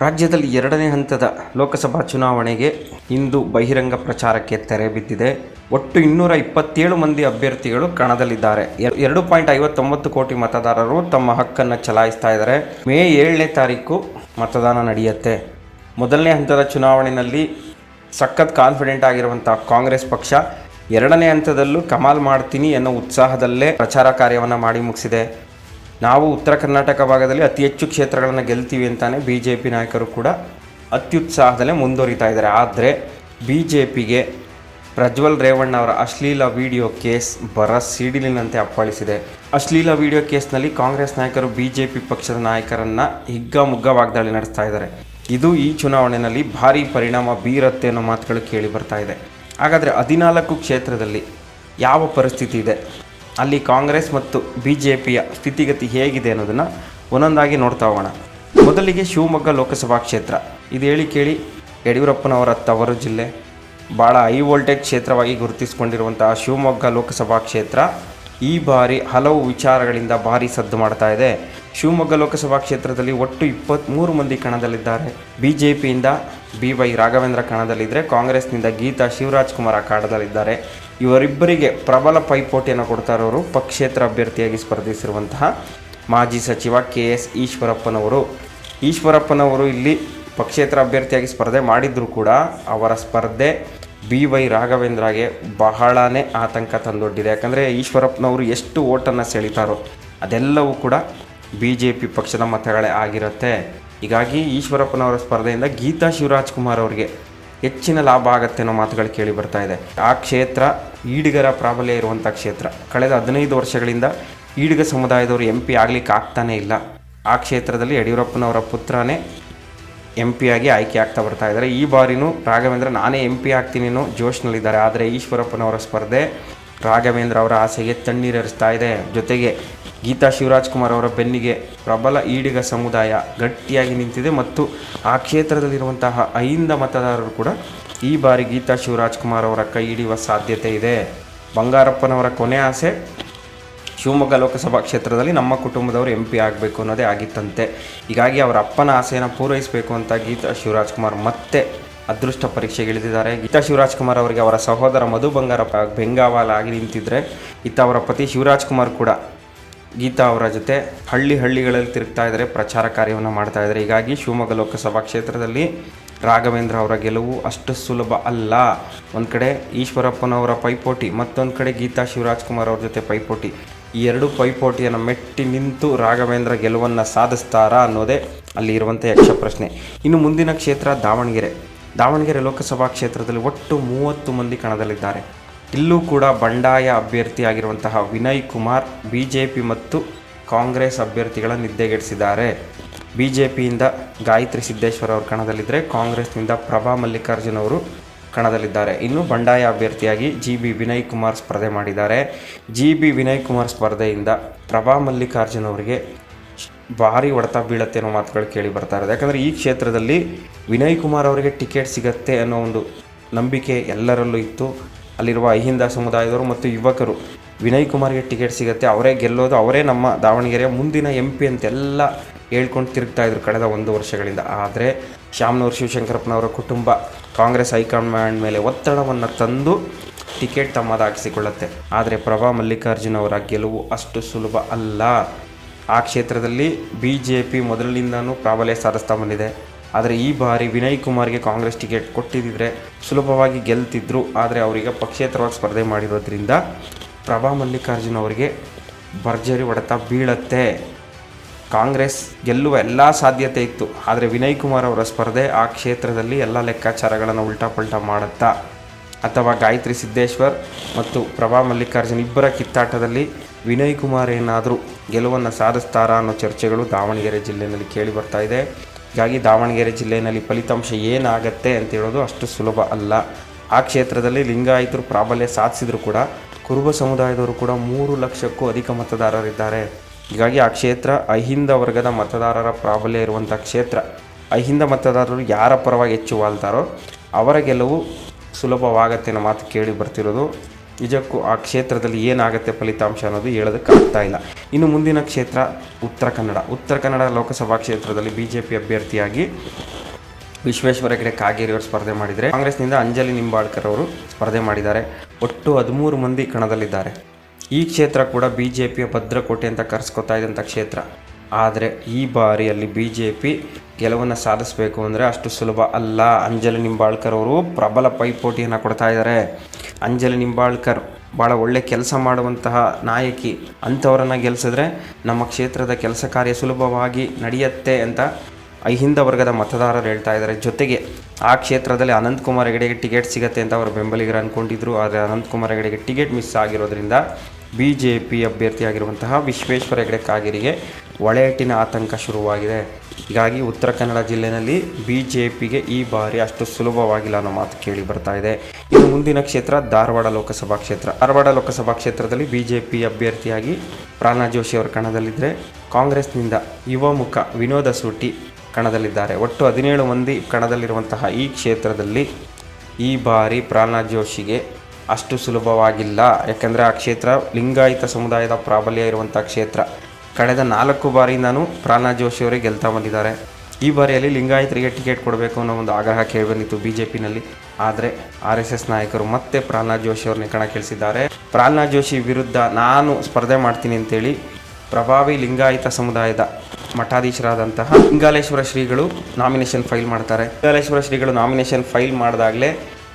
ರಾಜ್ಯದಲ್ಲಿ ಎರಡನೇ ಹಂತದ ಲೋಕಸಭಾ ಚುನಾವಣೆಗೆ ಇಂದು ಬಹಿರಂಗ ಪ್ರಚಾರಕ್ಕೆ ತೆರೆ ಬಿದ್ದಿದೆ. ಒಟ್ಟು 227 ಮಂದಿ ಅಭ್ಯರ್ಥಿಗಳು ಕಣದಲ್ಲಿದ್ದಾರೆ. 2.59 ಕೋಟಿ ಮತದಾರರು ತಮ್ಮ ಹಕ್ಕನ್ನು ಚಲಾಯಿಸ್ತಾ ಇದ್ದಾರೆ. ಮೇ 7ನೇ ತಾರೀಕು ಮತದಾನ ನಡೆಯುತ್ತೆ. ಮೊದಲನೇ ಹಂತದ ಚುನಾವಣೆಯಲ್ಲಿ ಸಖತ್ ಕಾನ್ಫಿಡೆಂಟ್ ಆಗಿರುವಂಥ ಕಾಂಗ್ರೆಸ್ ಪಕ್ಷ ಎರಡನೇ ಹಂತದಲ್ಲೂ ಕಮಾಲ್ ಮಾಡ್ತೀನಿ ಅನ್ನೋ ಉತ್ಸಾಹದಲ್ಲೇ ಪ್ರಚಾರ ಕಾರ್ಯವನ್ನು ಮಾಡಿ ಮುಗಿಸಿದೆ. ನಾವು ಉತ್ತರ ಕರ್ನಾಟಕ ಭಾಗದಲ್ಲಿ ಅತಿ ಹೆಚ್ಚು ಕ್ಷೇತ್ರಗಳನ್ನು ಗೆಲ್ತೀವಿ ಅಂತಾನೆ BJP ನಾಯಕರು ಕೂಡ ಅತ್ಯುತ್ಸಾಹದಲ್ಲೇ ಮುಂದುವರಿತಾ ಇದ್ದಾರೆ. ಆದರೆ BJPಗೆ ಪ್ರಜ್ವಲ್ ರೇವಣ್ಣ ಅವರ ಅಶ್ಲೀಲ ವಿಡಿಯೋ ಕೇಸ್ ಸಿಡಿಲಿನಂತೆ ಅಪ್ಪಳಿಸಿದೆ. ಅಶ್ಲೀಲ ವಿಡಿಯೋ ಕೇಸ್ನಲ್ಲಿ ಕಾಂಗ್ರೆಸ್ ನಾಯಕರು BJP ಪಕ್ಷದ ನಾಯಕರನ್ನು ಹಿಗ್ಗಾಮುಗ್ಗಾ ವಾಗ್ದಾಳಿ ನಡೆಸ್ತಾ ಇದ್ದಾರೆ. ಇದು ಈ ಚುನಾವಣೆಯಲ್ಲಿ ಭಾರೀ ಪರಿಣಾಮ ಬೀರುತ್ತೆ ಅನ್ನೋ ಮಾತುಗಳು ಕೇಳಿ ಬರ್ತಾ ಇದೆ. ಹಾಗಾದರೆ 14 ಕ್ಷೇತ್ರದಲ್ಲಿ ಯಾವ ಪರಿಸ್ಥಿತಿ ಇದೆ, ಅಲ್ಲಿ ಕಾಂಗ್ರೆಸ್ ಮತ್ತು BJPಯ ಸ್ಥಿತಿಗತಿ ಹೇಗಿದೆ ಅನ್ನೋದನ್ನು ಒಂದೊಂದಾಗಿ ನೋಡ್ತಾ ಹೋಗೋಣ. ಮೊದಲಿಗೆ ಶಿವಮೊಗ್ಗ ಲೋಕಸಭಾ ಕ್ಷೇತ್ರ. ಇದು ಹೇಳಿ ಕೇಳಿ ಯಡಿಯೂರಪ್ಪನವರ ತವರು ಜಿಲ್ಲೆ, ಭಾಳ ಹೈ ವೋಲ್ಟೇಜ್ ಕ್ಷೇತ್ರವಾಗಿ ಗುರುತಿಸಿಕೊಂಡಿರುವಂತಹ ಶಿವಮೊಗ್ಗ ಲೋಕಸಭಾ ಕ್ಷೇತ್ರ ಈ ಬಾರಿ ಹಲವು ವಿಚಾರಗಳಿಂದ ಭಾರಿ ಸದ್ದು ಮಾಡ್ತಾ ಇದೆ. ಶಿವಮೊಗ್ಗ ಲೋಕಸಭಾ ಕ್ಷೇತ್ರದಲ್ಲಿ ಒಟ್ಟು 23 ಮಂದಿ ಕಣದಲ್ಲಿದ್ದಾರೆ. BJPಯಿಂದ BY ರಾಘವೇಂದ್ರ ಕಣದಲ್ಲಿದ್ದರೆ ಕಾಂಗ್ರೆಸ್ನಿಂದ ಗೀತಾ ಶಿವರಾಜ್ಕುಮಾರ್ ಕಣದಲ್ಲಿದ್ದಾರೆ. ಇವರಿಬ್ಬರಿಗೆ ಪ್ರಬಲ ಪೈಪೋಟಿಯನ್ನು ಕೊಡ್ತಾ ಇರೋರು ಪಕ್ಷೇತರ ಅಭ್ಯರ್ಥಿಯಾಗಿ ಸ್ಪರ್ಧಿಸಿರುವಂತಹ ಮಾಜಿ ಸಚಿವ KS ಈಶ್ವರಪ್ಪನವರು ಇಲ್ಲಿ ಪಕ್ಷೇತರ ಅಭ್ಯರ್ಥಿಯಾಗಿ ಸ್ಪರ್ಧೆ ಮಾಡಿದರೂ ಕೂಡ ಅವರ ಸ್ಪರ್ಧೆ BY ರಾಘವೇಂದ್ರಗೆ ಬಹಳನೇ ಆತಂಕ ತಂದೊಡ್ಡಿದೆ. ಯಾಕಂದರೆ ಈಶ್ವರಪ್ಪನವರು ಎಷ್ಟು ಓಟನ್ನು ಸೆಳೀತಾರೋ ಅದೆಲ್ಲವೂ ಕೂಡ BJP ಪಕ್ಷದ ಮತಗಳೇ ಆಗಿರುತ್ತೆ. ಹೀಗಾಗಿ ಈಶ್ವರಪ್ಪನವರ ಸ್ಪರ್ಧೆಯಿಂದ ಗೀತಾ ಶಿವರಾಜ್ಕುಮಾರ್ ಅವರಿಗೆ ಹೆಚ್ಚಿನ ಲಾಭ ಆಗುತ್ತೆ ಅನ್ನೋ ಮಾತುಗಳು ಕೇಳಿ ಬರ್ತಾ ಇದೆ. ಆ ಕ್ಷೇತ್ರ ಈಡಿಗರ ಪ್ರಾಬಲ್ಯ ಇರುವಂಥ ಕ್ಷೇತ್ರ. ಕಳೆದ 15 ವರ್ಷಗಳಿಂದ ಈಡಿಗ ಸಮುದಾಯದವರು MP ಆಗಲಿಕ್ಕೆ ಆಗ್ತಾನೇ ಇಲ್ಲ. ಆ ಕ್ಷೇತ್ರದಲ್ಲಿ ಯಡಿಯೂರಪ್ಪನವರ ಪುತ್ರನೇ MP ಆಗಿ ಆಯ್ಕೆ ಆಗ್ತಾ ಬರ್ತಾ ಇದ್ದಾರೆ. ಈ ಬಾರಿನೂ ರಾಘವೇಂದ್ರ ನಾನೇ MP ಆಗ್ತೀನಿ ಅನ್ನೋ ಜೋಶ್ನಲ್ಲಿದ್ದಾರೆ. ಆದರೆ ಈಶ್ವರಪ್ಪನವರ ಸ್ಪರ್ಧೆ ರಾಘವೇಂದ್ರ ಅವರ ಆಸೆಗೆ ತಣ್ಣೀರೆರಿಸ್ತಾ ಇದೆ. ಜೊತೆಗೆ ಗೀತಾ ಶಿವರಾಜ್ಕುಮಾರ್ ಅವರ ಬೆನ್ನಿಗೆ ಪ್ರಬಲ ಈಡಿಗ ಸಮುದಾಯ ಗಟ್ಟಿಯಾಗಿ ನಿಂತಿದೆ ಮತ್ತು ಆ ಕ್ಷೇತ್ರದಲ್ಲಿರುವಂತಹ ಅಹಿಂದ ಮತದಾರರು ಕೂಡ ಈ ಬಾರಿ ಗೀತಾ ಶಿವರಾಜ್ಕುಮಾರ್ ಅವರ ಕೈ ಹಿಡಿಯುವ ಸಾಧ್ಯತೆ ಇದೆ. ಬಂಗಾರಪ್ಪನವರ ಕೊನೆ ಆಸೆ ಶಿವಮೊಗ್ಗ ಲೋಕಸಭಾ ಕ್ಷೇತ್ರದಲ್ಲಿ ನಮ್ಮ ಕುಟುಂಬದವರು MP ಆಗಬೇಕು ಅನ್ನೋದೇ ಆಗಿತ್ತಂತೆ. ಹೀಗಾಗಿ ಅವರ ಅಪ್ಪನ ಆಸೆಯನ್ನು ಪೂರೈಸಬೇಕು ಅಂತ ಗೀತಾ ಶಿವರಾಜ್ಕುಮಾರ್ ಮತ್ತೆ ಅದೃಷ್ಟ ಪರೀಕ್ಷೆಗೆ ಇಳಿದಿದ್ದಾರೆ. ಗೀತಾ ಶಿವರಾಜ್ಕುಮಾರ್ ಅವರಿಗೆ ಅವರ ಸಹೋದರ ಮಧು ಬಂಗಾರಪ್ಪ ಬೆಂಗಾವಲ್ ಆಗಿ ನಿಂತಿದ್ದರೆ, ಇತ್ತ ಅವರ ಪತಿ ಶಿವರಾಜ್ಕುಮಾರ್ ಕೂಡ ಗೀತಾ ಅವರ ಜೊತೆ ಹಳ್ಳಿಗಳಲ್ಲಿ ತಿರುಗ್ತಾ ಇದ್ದಾರೆ, ಪ್ರಚಾರ ಕಾರ್ಯವನ್ನು ಮಾಡ್ತಾ ಇದ್ದಾರೆ. ಹೀಗಾಗಿ ಶಿವಮೊಗ್ಗ ಲೋಕಸಭಾ ಕ್ಷೇತ್ರದಲ್ಲಿ ರಾಘವೇಂದ್ರ ಅವರ ಗೆಲುವು ಅಷ್ಟು ಸುಲಭ ಅಲ್ಲ. ಒಂದು ಕಡೆ ಈಶ್ವರಪ್ಪನವರ ಪೈಪೋಟಿ, ಮತ್ತೊಂದು ಕಡೆ ಗೀತಾ ಶಿವರಾಜ್ಕುಮಾರ್ ಅವ್ರ ಜೊತೆ ಪೈಪೋಟಿ. ಈ ಎರಡು ಪೈಪೋಟಿಯನ್ನು ಮೆಟ್ಟಿ ನಿಂತು ರಾಘವೇಂದ್ರ ಗೆಲುವನ್ನು ಸಾಧಿಸ್ತಾರಾ ಅನ್ನೋದೇ ಅಲ್ಲಿ ಇರುವಂಥ ಯಕ್ಷ ಪ್ರಶ್ನೆ. ಇನ್ನು ಮುಂದಿನ ಕ್ಷೇತ್ರ ದಾವಣಗೆರೆ ಲೋಕಸಭಾ ಕ್ಷೇತ್ರದಲ್ಲಿ ಒಟ್ಟು 30 ಮಂದಿ ಕಣದಲ್ಲಿದ್ದಾರೆ. ಇಲ್ಲೂ ಕೂಡ ಬಂಡಾಯ ಅಭ್ಯರ್ಥಿಯಾಗಿರುವಂತಹ ವಿನಯ್ ಕುಮಾರ್ BJP ಮತ್ತು ಕಾಂಗ್ರೆಸ್ ಅಭ್ಯರ್ಥಿಗಳ ನಿದ್ದೆಗೆಡಿಸಿದ್ದಾರೆ. BJPಯಿಂದ ಗಾಯತ್ರಿ ಸಿದ್ದೇಶ್ವರ ಅವರು ಕಣದಲ್ಲಿದ್ದರೆ ಕಾಂಗ್ರೆಸ್ನಿಂದ ಪ್ರಭಾ ಮಲ್ಲಿಕಾರ್ಜುನ್ ಅವರು ಕಣದಲ್ಲಿದ್ದಾರೆ. ಇನ್ನು ಬಂಡಾಯ ಅಭ್ಯರ್ಥಿಯಾಗಿ GB ವಿನಯ್ ಕುಮಾರ್ ಸ್ಪರ್ಧೆ ಮಾಡಿದ್ದಾರೆ. GB ವಿನಯ್ ಕುಮಾರ್ ಸ್ಪರ್ಧೆಯಿಂದ ಪ್ರಭಾ ಮಲ್ಲಿಕಾರ್ಜುನ್ ಅವರಿಗೆ ಭಾರಿ ಹೊಡೆತ ಬೀಳತ್ತೆ ಅನ್ನೋ ಮಾತುಗಳು ಕೇಳಿ ಬರ್ತಾ ಇರೋದು. ಯಾಕಂದರೆ ಈ ಕ್ಷೇತ್ರದಲ್ಲಿ ವಿನಯ್ ಕುಮಾರ್ ಅವರಿಗೆ ಟಿಕೆಟ್ ಸಿಗತ್ತೆ ಅನ್ನೋ ಒಂದು ನಂಬಿಕೆ ಎಲ್ಲರಲ್ಲೂ ಇತ್ತು. ಅಲ್ಲಿರುವ ಅಹಿಂದ ಸಮುದಾಯದವರು ಮತ್ತು ಯುವಕರು ವಿನಯ್ ಕುಮಾರ್ಗೆ ಟಿಕೆಟ್ ಸಿಗುತ್ತೆ, ಅವರೇ ಗೆಲ್ಲೋದು, ಅವರೇ ನಮ್ಮ ದಾವಣಗೆರೆಯ ಮುಂದಿನ MP ಅಂತೆಲ್ಲ ಹೇಳ್ಕೊಂಡು ತಿರುಗ್ತಾಯಿದ್ರು ಕಳೆದ 1 ವರ್ಷಗಳಿಂದ. ಆದರೆ ಶಾಮನೂರು ಶಿವಶಂಕರಪ್ಪನವರ ಕುಟುಂಬ ಕಾಂಗ್ರೆಸ್ ಹೈಕಮಾಂಡ್ ಮೇಲೆ ಒತ್ತಡವನ್ನು ತಂದು ಟಿಕೆಟ್ ತಮ್ಮದಾಗಿಸಿಕೊಳ್ಳುತ್ತೆ. ಆದರೆ ಪ್ರಭಾ ಮಲ್ಲಿಕಾರ್ಜುನ್ ಅವರ ಗೆಲುವು ಅಷ್ಟು ಸುಲಭ ಅಲ್ಲ. ಆ ಕ್ಷೇತ್ರದಲ್ಲಿ BJP ಮೊದಲಿನಿಂದನೂ ಪ್ರಾಬಲ್ಯ ಸಾಧಿಸ್ತಾ ಬಂದಿದೆ. ಆದರೆ ಈ ಬಾರಿ ವಿನಯ್ ಕುಮಾರ್ಗೆ ಕಾಂಗ್ರೆಸ್ ಟಿಕೆಟ್ ಕೊಟ್ಟಿದ್ದರೆ ಸುಲಭವಾಗಿ ಗೆಲ್ತಿದ್ರು. ಆದರೆ ಅವರಿಗೆ ಪಕ್ಷೇತರವಾಗಿ ಸ್ಪರ್ಧೆ ಮಾಡಿರೋದ್ರಿಂದ ಪ್ರಭಾ ಮಲ್ಲಿಕಾರ್ಜುನ್ ಅವರಿಗೆ ಭರ್ಜರಿ ಹೊಡೆತ ಬೀಳತ್ತೆ. ಕಾಂಗ್ರೆಸ್ ಗೆಲ್ಲುವ ಎಲ್ಲ ಸಾಧ್ಯತೆ ಇತ್ತು. ಆದರೆ ವಿನಯ್ ಕುಮಾರ್ ಅವರ ಸ್ಪರ್ಧೆ ಆ ಕ್ಷೇತ್ರದಲ್ಲಿ ಎಲ್ಲ ಲೆಕ್ಕಾಚಾರಗಳನ್ನು ಉಲ್ಟಾಪಲ್ಟಾ ಮಾಡುತ್ತಾ, ಅಥವಾ ಗಾಯತ್ರಿ ಸಿದ್ದೇಶ್ವರ್ ಮತ್ತು ಪ್ರಭಾ ಮಲ್ಲಿಕಾರ್ಜುನ್ ಇಬ್ಬರ ಕಿತ್ತಾಟದಲ್ಲಿ ವಿನಯ್ ಕುಮಾರ್ ಏನಾದರೂ ಗೆಲುವನ್ನು ಸಾಧಿಸ್ತಾರಾ ಅನ್ನೋ ಚರ್ಚೆಗಳು ದಾವಣಗೆರೆ ಜಿಲ್ಲೆಯಲ್ಲಿ ಕೇಳಿ ಬರ್ತಾ ಇದೆ. ಹೀಗಾಗಿ ದಾವಣಗೆರೆ ಜಿಲ್ಲೆಯಲ್ಲಿ ಫಲಿತಾಂಶ ಏನಾಗತ್ತೆ ಅಂತ ಹೇಳೋದು ಅಷ್ಟು ಸುಲಭ ಅಲ್ಲ. ಆ ಕ್ಷೇತ್ರದಲ್ಲಿ ಲಿಂಗಾಯತರು ಪ್ರಾಬಲ್ಯ ಸಾಧಿಸಿದ್ರು ಕೂಡ ಕುರುಬ ಸಮುದಾಯದವರು ಕೂಡ 3 ಲಕ್ಷಕ್ಕೂ ಅಧಿಕ ಮತದಾರರಿದ್ದಾರೆ. ಹೀಗಾಗಿ ಆ ಕ್ಷೇತ್ರ ಅಹಿಂದ ವರ್ಗದ ಮತದಾರರ ಪ್ರಾಬಲ್ಯ ಇರುವಂಥ ಕ್ಷೇತ್ರ. ಅಹಿಂದ ಮತದಾರರು ಯಾರ ಪರವಾಗಿ ಹೆಚ್ಚು ವಾಲ್ತಾರೋ ಅವರ ಗೆಲುವು ಸುಲಭವಾಗತ್ತೆ ಅನ್ನೋ ಮಾತು ಕೇಳಿ ಬರ್ತಿರೋದು. ನಿಜಕ್ಕೂ ಆ ಕ್ಷೇತ್ರದಲ್ಲಿ ಏನಾಗುತ್ತೆ ಫಲಿತಾಂಶ ಅನ್ನೋದು ಹೇಳೋದಕ್ಕಾಗ್ತಾ ಇಲ್ಲ. ಇನ್ನು ಮುಂದಿನ ಕ್ಷೇತ್ರ ಉತ್ತರ ಕನ್ನಡ ಲೋಕಸಭಾ ಕ್ಷೇತ್ರದಲ್ಲಿ BJP ಅಭ್ಯರ್ಥಿಯಾಗಿ ವಿಶ್ವೇಶ್ವರ ಹೆಗಡೆ ಕಾಗೇರಿ ಅವರು ಸ್ಪರ್ಧೆ ಮಾಡಿದರೆ, ಕಾಂಗ್ರೆಸ್ನಿಂದ ಅಂಜಲಿ ನಿಂಬಾಳ್ಕರ್ ಅವರು ಸ್ಪರ್ಧೆ ಮಾಡಿದ್ದಾರೆ. ಒಟ್ಟು 13 ಮಂದಿ ಕಣದಲ್ಲಿದ್ದಾರೆ. ಈ ಕ್ಷೇತ್ರ ಕೂಡ BJPಯ ಭದ್ರಕೋಟೆ ಅಂತ ಕರೆಸ್ಕೊತಾ ಇದ್ದಂಥ ಕ್ಷೇತ್ರ. ಆದರೆ ಈ ಬಾರಿಯಲ್ಲಿ BJP ಗೆಲುವನ್ನು ಸಾಧಿಸಬೇಕು ಅಂದರೆ ಅಷ್ಟು ಸುಲಭ ಅಲ್ಲ. ಅಂಜಲಿ ನಿಂಬಾಳ್ಕರ್ ಅವರು ಪ್ರಬಲ ಪೈಪೋಟಿಯನ್ನು ಕೊಡ್ತಾ ಇದ್ದಾರೆ. ಅಂಜಲಿ ನಿಂಬಾಳ್ಕರ್ ಭಾಳ ಒಳ್ಳೆ ಕೆಲಸ ಮಾಡುವಂತಹ ನಾಯಕಿ. ಅಂಥವರನ್ನು ಗೆಲ್ಲಿಸಿದ್ರೆ ನಮ್ಮ ಕ್ಷೇತ್ರದ ಕೆಲಸ ಕಾರ್ಯ ಸುಲಭವಾಗಿ ನಡೆಯುತ್ತೆ ಅಂತ ಅಹಿಂದ ವರ್ಗದ ಮತದಾರರು ಹೇಳ್ತಾ ಇದ್ದಾರೆ. ಜೊತೆಗೆ ಆ ಕ್ಷೇತ್ರದಲ್ಲಿ ಅನಂತಕುಮಾರ್ ಹೆಗಡೆಗೆ ಟಿಕೆಟ್ ಸಿಗುತ್ತೆ ಅಂತ ಅವರು ಬೆಂಬಲಿಗರು ಅಂದ್ಕೊಂಡಿದ್ರು. ಆದರೆ ಅನಂತಕುಮಾರ್ ಹೆಗಡೆಗೆ ಟಿಕೆಟ್ ಮಿಸ್ ಆಗಿರೋದ್ರಿಂದ BJP ಅಭ್ಯರ್ಥಿಯಾಗಿರುವಂತಹ ವಿಶ್ವೇಶ್ವರ ಹೆಗಡೆ ಕಾಗೇರಿಗೆ ಒಳೆಯಟ್ಟಿನ ಆತಂಕ ಶುರುವಾಗಿದೆ. ಹೀಗಾಗಿ ಉತ್ತರ ಕನ್ನಡ ಜಿಲ್ಲೆಯಲ್ಲಿ BJPಗೆ ಈ ಬಾರಿ ಅಷ್ಟು ಸುಲಭವಾಗಿಲ್ಲ ಅನ್ನೋ ಮಾತು ಕೇಳಿ ಬರ್ತಾ ಇದೆ. ಇನ್ನು ಮುಂದಿನ ಕ್ಷೇತ್ರ ಧಾರವಾಡ ಲೋಕಸಭಾ ಕ್ಷೇತ್ರ. ಧಾರವಾಡ ಲೋಕಸಭಾ ಕ್ಷೇತ್ರದಲ್ಲಿ BJP ಅಭ್ಯರ್ಥಿಯಾಗಿ ಪ್ರಹ್ಲಾದ್ ಜೋಶಿ ಅವರು ಕಣದಲ್ಲಿದ್ದರೆ, ಕಾಂಗ್ರೆಸ್ನಿಂದ ಯುವ ಮುಖ ವಿನೋದ ಸೂಟಿ ಕಣದಲ್ಲಿದ್ದಾರೆ. ಒಟ್ಟು 17 ಮಂದಿ ಕಣದಲ್ಲಿರುವಂತಹ ಈ ಕ್ಷೇತ್ರದಲ್ಲಿ ಈ ಬಾರಿ ಪ್ರಹ್ಲಾದ್ ಜೋಶಿಗೆ ಅಷ್ಟು ಸುಲಭವಾಗಿಲ್ಲ. ಯಾಕೆಂದರೆ ಆ ಕ್ಷೇತ್ರ ಲಿಂಗಾಯತ ಸಮುದಾಯದ ಪ್ರಾಬಲ್ಯ ಇರುವಂಥ ಕ್ಷೇತ್ರ. ಕಳೆದ 4 ಬಾರಿಯಿಂದನೂ ಪ್ರಹ್ಲಾದ್ ಜೋಶಿ ಅವರೇ ಗೆಲ್ತಾ ಬಂದಿದ್ದಾರೆ. ಈ ಬಾರಿಯಲ್ಲಿ ಲಿಂಗಾಯತರಿಗೆ ಟಿಕೆಟ್ ಕೊಡಬೇಕು ಅನ್ನೋ ಒಂದು ಆಗ್ರಹ ಕೇಳಿಬಂದಿತ್ತು BJPನಲ್ಲಿ. ಆದರೆ RSS ನಾಯಕರು ಮತ್ತೆ ಪ್ರಹ್ಲಾದ್ ಜೋಶಿ ಅವ್ರನ್ನೇ ಕಣಕ್ಕಿಳಿಸಿದ್ದಾರೆ. ಪ್ರಹ್ಲಾದ್ ಜೋಶಿ ವಿರುದ್ಧ ನಾನು ಸ್ಪರ್ಧೆ ಮಾಡ್ತೀನಿ ಅಂತೇಳಿ ಪ್ರಭಾವಿ ಲಿಂಗಾಯತ ಸಮುದಾಯದ ಮಠಾಧೀಶರಾದಂತಹ ಲಿಂಗಾಲೇಶ್ವರ ಶ್ರೀಗಳು ನಾಮಿನೇಷನ್ ಫೈಲ್ ಮಾಡ್ತಾರೆ. ಲಿಂಗಾಲೇಶ್ವರ ಶ್ರೀಗಳು ನಾಮಿನೇಷನ್ ಫೈಲ್ ಮಾಡಿದಾಗಲೇ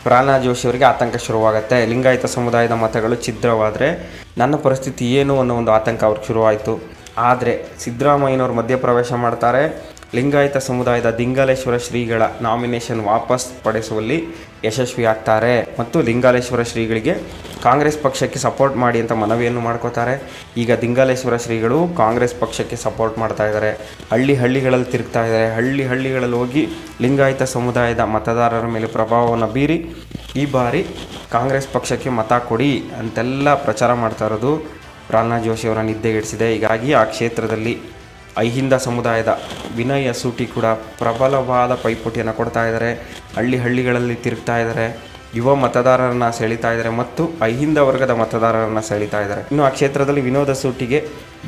ಪ್ರಹ್ಲಾದ್ ಜೋಶಿ ಅವರಿಗೆ ಆತಂಕ ಶುರುವಾಗುತ್ತೆ. ಲಿಂಗಾಯತ ಸಮುದಾಯದ ಮತಗಳು ಛಿದ್ರವಾದರೆ ನನ್ನ ಪರಿಸ್ಥಿತಿ ಏನು ಅನ್ನೋ ಒಂದು ಆತಂಕ ಅವ್ರಿಗೆ ಶುರುವಾಯಿತು. ಆದರೆ ಸಿದ್ದರಾಮಯ್ಯನವರು ಮಧ್ಯಪ್ರವೇಶ ಮಾಡ್ತಾರೆ. ಲಿಂಗಾಯತ ಸಮುದಾಯದ ದಿಂಗಾಲೇಶ್ವರ ಶ್ರೀಗಳ ನಾಮಿನೇಷನ್ ವಾಪಸ್ ಪಡಿಸುವಲ್ಲಿ ಯಶಸ್ವಿ ಆಗ್ತಾರೆ ಮತ್ತು ಲಿಂಗಾಲೇಶ್ವರ ಶ್ರೀಗಳಿಗೆ ಕಾಂಗ್ರೆಸ್ ಪಕ್ಷಕ್ಕೆ ಸಪೋರ್ಟ್ ಮಾಡಿ ಅಂತ ಮನವಿಯನ್ನು ಮಾಡ್ಕೋತಾರೆ. ಈಗ ದಿಂಗಾಲೇಶ್ವರ ಶ್ರೀಗಳು ಕಾಂಗ್ರೆಸ್ ಪಕ್ಷಕ್ಕೆ ಸಪೋರ್ಟ್ ಮಾಡ್ತಾ ಇದ್ದಾರೆ. ಹಳ್ಳಿಗಳಲ್ಲಿ ತಿರುಗ್ತಾ ಇದ್ದಾರೆ. ಹಳ್ಳಿಗಳಲ್ಲಿ ಹೋಗಿ ಲಿಂಗಾಯತ ಸಮುದಾಯದ ಮತದಾರರ ಮೇಲೆ ಪ್ರಭಾವವನ್ನು ಬೀರಿ ಈ ಬಾರಿ ಕಾಂಗ್ರೆಸ್ ಪಕ್ಷಕ್ಕೆ ಮತ ಕೊಡಿ ಅಂತೆಲ್ಲ ಪ್ರಚಾರ ಮಾಡ್ತಾ ಇರೋದು ಪ್ರಹ್ಲಾದ್ ಜೋಶಿ ಅವರ ನಿದ್ದೆಗೆಡಿಸಿದೆ. ಹೀಗಾಗಿ ಆ ಕ್ಷೇತ್ರದಲ್ಲಿ ಅಹಿಂದ ಸಮುದಾಯದ ವಿನಯ ಸೂಟಿ ಕೂಡ ಪ್ರಬಲವಾದ ಪೈಪೋಟಿಯನ್ನು ಕೊಡ್ತಾ ಇದ್ದಾರೆ. ಹಳ್ಳಿಗಳಲ್ಲಿ ತಿರುಗ್ತಾ ಇದ್ದಾರೆ. ಯುವ ಮತದಾರರನ್ನು ಸೆಳೀತಾ ಇದ್ದಾರೆ ಮತ್ತು ಅಹಿಂದ ವರ್ಗದ ಮತದಾರರನ್ನು ಸೆಳೀತಾ ಇದ್ದಾರೆ. ಇನ್ನು ಆ ಕ್ಷೇತ್ರದಲ್ಲಿ ವಿನೋದ ಸೂಟಿಗೆ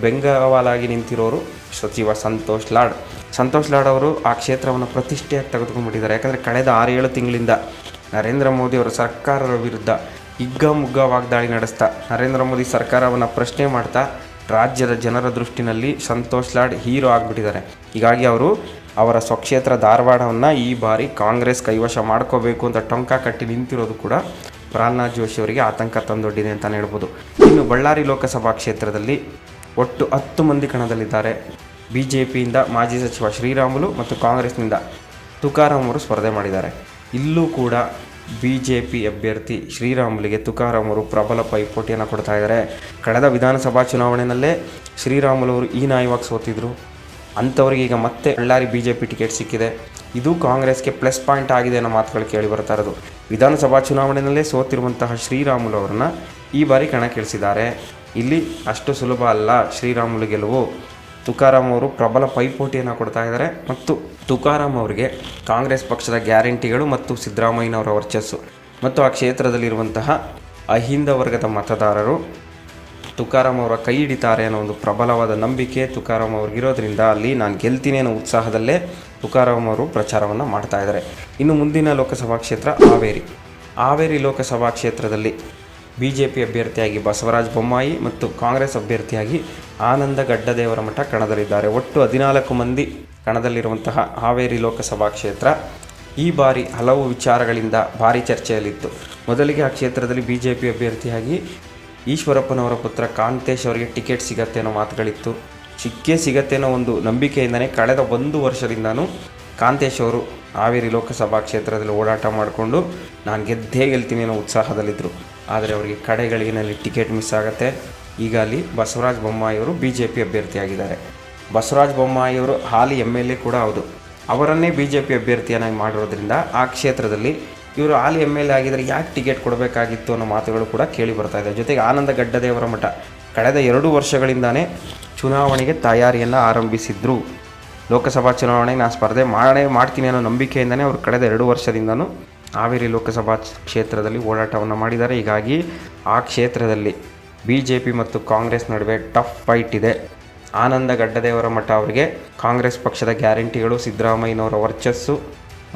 ಬೆಂಗಾವಲಾಗಿ ನಿಂತಿರೋರು ಸಚಿವ ಸಂತೋಷ್ ಲಾಡ್ ಅವರು ಆ ಕ್ಷೇತ್ರವನ್ನು ಪ್ರತಿಷ್ಠೆಯಾಗಿ ತೆಗೆದುಕೊಂಡ್ಬಿಟ್ಟಿದ್ದಾರೆ. ಯಾಕಂದರೆ ಕಳೆದ 6-7 ತಿಂಗಳಿಂದ ನರೇಂದ್ರ ಮೋದಿ ಅವರ ಸರ್ಕಾರದ ವಿರುದ್ಧ ಹಿಗ್ಗಾಮುಗ್ಗಾ ವಾಗ್ದಾಳಿ ನಡೆಸ್ತಾ ನರೇಂದ್ರ ಮೋದಿ ಸರ್ಕಾರವನ್ನು ಪ್ರಶ್ನೆ ಮಾಡ್ತಾ ರಾಜ್ಯದ ಜನರ ದೃಷ್ಟಿನಲ್ಲಿ ಸಂತೋಷ್ ಲಾಡ್ ಹೀರೋ ಆಗಿಬಿಟ್ಟಿದ್ದಾರೆ. ಹೀಗಾಗಿ ಅವರು ಅವರ ಸ್ವಕ್ಷೇತ್ರ ಧಾರವಾಡವನ್ನು ಈ ಬಾರಿ ಕಾಂಗ್ರೆಸ್ ಕೈವಶ ಮಾಡ್ಕೋಬೇಕು ಅಂತ ಟೊಂಕ ಕಟ್ಟಿ ನಿಂತಿರೋದು ಕೂಡ ಪ್ರಹ್ಲಾದ್ ಜೋಶಿ ಅವರಿಗೆ ಆತಂಕ ತಂದೊಡ್ಡಿದೆ ಅಂತಲೇ ಹೇಳ್ಬೋದು. ಇನ್ನು ಬಳ್ಳಾರಿ ಲೋಕಸಭಾ ಕ್ಷೇತ್ರದಲ್ಲಿ ಒಟ್ಟು 10 ಮಂದಿ ಕಣದಲ್ಲಿದ್ದಾರೆ. BJPಯಿಂದ ಮಾಜಿ ಸಚಿವ ಶ್ರೀರಾಮುಲು ಮತ್ತು ಕಾಂಗ್ರೆಸ್ನಿಂದ ತುಕಾರಾಮ್ ಅವರು ಸ್ಪರ್ಧೆ ಮಾಡಿದ್ದಾರೆ. ಇಲ್ಲೂ ಕೂಡ BJP ಅಭ್ಯರ್ಥಿ ಶ್ರೀರಾಮುಲಿಗೆ ತುಕಾರಾಮ್ ಅವರು ಪ್ರಬಲ ಪೈಪೋಟಿಯನ್ನು ಕೊಡ್ತಾ ಇದ್ದಾರೆ. ಕಳೆದ ವಿಧಾನಸಭಾ ಚುನಾವಣೆಯಲ್ಲೇ ಶ್ರೀರಾಮುಲು ಅವರು ಹೀನಾಯವಾಗಿ ಸೋತಿದ್ರು. ಅಂಥವ್ರಿಗೆ ಈಗ ಮತ್ತೆ ಬಳ್ಳಾರಿ BJP ಟಿಕೆಟ್ ಸಿಕ್ಕಿದೆ. ಇದು ಕಾಂಗ್ರೆಸ್ಗೆ ಪ್ಲಸ್ ಪಾಯಿಂಟ್ ಆಗಿದೆ ಅನ್ನೋ ಮಾತುಗಳು ಕೇಳಿ ಬರ್ತಾ ಇರೋದು. ವಿಧಾನಸಭಾ ಚುನಾವಣೆಯಲ್ಲೇ ಸೋತಿರುವಂತಹ ಶ್ರೀರಾಮುಲು ಅವರನ್ನು ಈ ಬಾರಿ ಕಣಕ್ಕಿಳಿಸಿದ್ದಾರೆ. ಇಲ್ಲಿ ಅಷ್ಟು ಸುಲಭ ಅಲ್ಲ ಶ್ರೀರಾಮುಲು ಗೆಲುವು. ತುಕಾರಾಮ್ ಅವರು ಪ್ರಬಲ ಪೈಪೋಟಿಯನ್ನು ಕೊಡ್ತಾ ಇದ್ದಾರೆ ಮತ್ತು ತುಕಾರಾಮ್ ಅವರಿಗೆ ಕಾಂಗ್ರೆಸ್ ಪಕ್ಷದ ಗ್ಯಾರಂಟಿಗಳು ಮತ್ತು ಸಿದ್ದರಾಮಯ್ಯನವರ ವರ್ಚಸ್ಸು ಮತ್ತು ಆ ಕ್ಷೇತ್ರದಲ್ಲಿರುವಂತಹ ಅಹಿಂದ ವರ್ಗದ ಮತದಾರರು ತುಕಾರಾಮ್ ಅವರ ಕೈ ಹಿಡಿತಾರೆ ಅನ್ನೋ ಒಂದು ಪ್ರಬಲವಾದ ನಂಬಿಕೆ ತುಕಾರಾಮ್ ಅವ್ರಿಗಿರೋದ್ರಿಂದ ಅಲ್ಲಿ ನಾನು ಗೆಲ್ತೀನಿ ಅನ್ನೋ ಉತ್ಸಾಹದಲ್ಲೇ ತುಕಾರಾಮ್ ಅವರು ಪ್ರಚಾರವನ್ನು ಮಾಡ್ತಾ ಇದ್ದಾರೆ. ಇನ್ನು ಮುಂದಿನ ಲೋಕಸಭಾ ಕ್ಷೇತ್ರ ಹಾವೇರಿ ಲೋಕಸಭಾ ಕ್ಷೇತ್ರದಲ್ಲಿ BJP ಅಭ್ಯರ್ಥಿಯಾಗಿ ಬಸವರಾಜ ಬೊಮ್ಮಾಯಿ ಮತ್ತು ಕಾಂಗ್ರೆಸ್ ಅಭ್ಯರ್ಥಿಯಾಗಿ ಆನಂದ ಗಡ್ಡದೇವರಮಠ ಕಣದಲ್ಲಿದ್ದಾರೆ. ಒಟ್ಟು 14 ಮಂದಿ ಕಣದಲ್ಲಿರುವಂತಹ ಹಾವೇರಿ ಲೋಕಸಭಾ ಕ್ಷೇತ್ರ ಈ ಬಾರಿ ಹಲವು ವಿಚಾರಗಳಿಂದ ಭಾರಿ ಚರ್ಚೆಯಲ್ಲಿತ್ತು. ಮೊದಲಿಗೆ ಆ ಕ್ಷೇತ್ರದಲ್ಲಿ BJP ಅಭ್ಯರ್ಥಿಯಾಗಿ ಈಶ್ವರಪ್ಪನವರ ಪುತ್ರ ಕಾಂತೇಶ್ ಅವರಿಗೆ ಟಿಕೆಟ್ ಸಿಗತ್ತೆ ಅನ್ನೋ ಮಾತುಗಳಿತ್ತು. ಸಿಗತ್ತೆ ಅನ್ನೋ ಒಂದು ನಂಬಿಕೆಯಿಂದನೇ ಕಳೆದ 1 ವರ್ಷದಿಂದನೂ ಕಾಂತೇಶ್ ಅವರು ಹಾವೇರಿ ಲೋಕಸಭಾ ಕ್ಷೇತ್ರದಲ್ಲಿ ಓಡಾಟ ಮಾಡಿಕೊಂಡು ನಾನು ಗೆಲ್ತೀನಿ ಅನ್ನೋ ಉತ್ಸಾಹದಲ್ಲಿದ್ದರು. ಆದರೆ ಅವರಿಗೆ ಕಡೆಗಳಿನಲ್ಲಿ ಟಿಕೆಟ್ ಮಿಸ್ ಆಗುತ್ತೆ. ಈಗ ಅಲ್ಲಿ ಬಸವರಾಜ ಬೊಮ್ಮಾಯಿ ಅವರು BJP ಅಭ್ಯರ್ಥಿಯಾಗಿದ್ದಾರೆ. ಬಸವರಾಜ ಬೊಮ್ಮಾಯಿ ಅವರು ಹಾಲಿ MLA ಕೂಡ ಹೌದು. ಅವರನ್ನೇ BJP ಅಭ್ಯರ್ಥಿಯನ್ನಾಗಿ ಮಾಡಿರೋದ್ರಿಂದ ಆ ಕ್ಷೇತ್ರದಲ್ಲಿ ಇವರು ಹಾಲಿ MLA ಆಗಿದ್ದರೆ ಯಾಕೆ ಟಿಕೆಟ್ ಕೊಡಬೇಕಾಗಿತ್ತು ಅನ್ನೋ ಮಾತುಗಳು ಕೂಡ ಕೇಳಿ ಬರ್ತಾ ಇದೆ. ಜೊತೆಗೆ ಆನಂದ ಗಡ್ಡದೇವರಮಠ ಕಳೆದ 2 ವರ್ಷಗಳಿಂದಾನೇ ಚುನಾವಣೆಗೆ ತಯಾರಿಯನ್ನು ಆರಂಭಿಸಿದ್ರು. ಲೋಕಸಭಾ ಚುನಾವಣೆಗೆ ನಾನು ಸ್ಪರ್ಧೆ ಮಾಡ್ತೀನಿ ಅನ್ನೋ ನಂಬಿಕೆಯಿಂದನೇ ಅವರು ಕಳೆದ 2 ವರ್ಷದಿಂದನೂ ಹಾವೇರಿ ಲೋಕಸಭಾ ಕ್ಷೇತ್ರದಲ್ಲಿ ಓಡಾಟವನ್ನು ಮಾಡಿದ್ದಾರೆ. ಹೀಗಾಗಿ ಆ ಕ್ಷೇತ್ರದಲ್ಲಿ BJP ಮತ್ತು ಕಾಂಗ್ರೆಸ್ ನಡುವೆ ಟಫ್ ಫೈಟ್ ಇದೆ. ಆನಂದ ಗಡ್ಡದೇವರ ಮಠ ಅವರಿಗೆ ಕಾಂಗ್ರೆಸ್ ಪಕ್ಷದ ಗ್ಯಾರಂಟಿಗಳು, ಸಿದ್ದರಾಮಯ್ಯನವರ ವರ್ಚಸ್ಸು